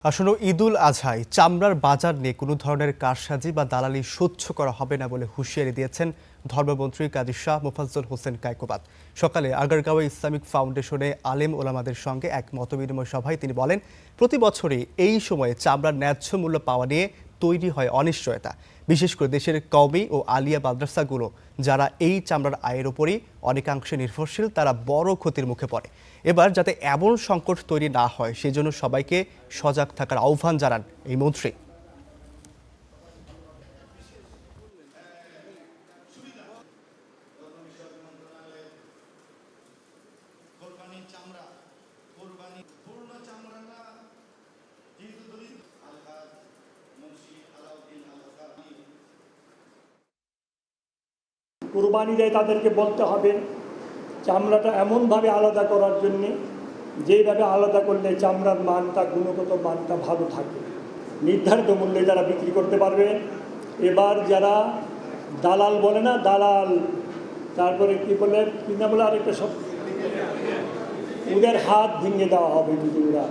আসলে ঈদুল আজহায় চামড়ার বাজার নিয়ে কোনো ধরনের কারসাজি বা দালালি সহ্য করা হবে না বলে হুঁশিয়ারি দিয়েছেন ধর্মমন্ত্রী কাজী শাহ মোফাজ্জল হোসেন কায়কোবাদ। সকালে আগারগাঁওয়ে ইসলামিক ফাউন্ডেশনে আলেম ওলামাদের সঙ্গে এক মতবিনিময় সভায় তিনি বলেন, প্রতি বছরই এই সময়ে চামড়ার ন্যায্য মূল্য পাওয়া নিয়ে তৈরি হয় অনিশ্চয়তা। বিশেষ করে দেশের কওমি ও আলিয়া মাদ্রাসাগুলো যারা এই চামড়ার আয়ের উপরই অনেকাংশে নির্ভরশীল, তারা বড় ক্ষতির মুখে পড়ে। এবার যাতে এমন সংকট তৈরি না হয় সেজন্য সবাইকে সজাগ থাকার আহ্বান জানান এই মন্ত্রী। কুরবানি দেয় তাদেরকে বলতে হবে চামড়াটা এমনভাবে আলাদা করার জন্যে যেইভাবে আলাদা করলে চামড়ার মানটা, গুণগত মানটা ভালো থাকে, নির্ধারিত মূল্যে যারা বিক্রি করতে পারবে। এবার যারা দালাল বলে না, দালাল, তারপরে কি বলে, কি না বলে আরেকটা সব, ওদের হাত ভেঙে দেওয়া হবে যদি ওরা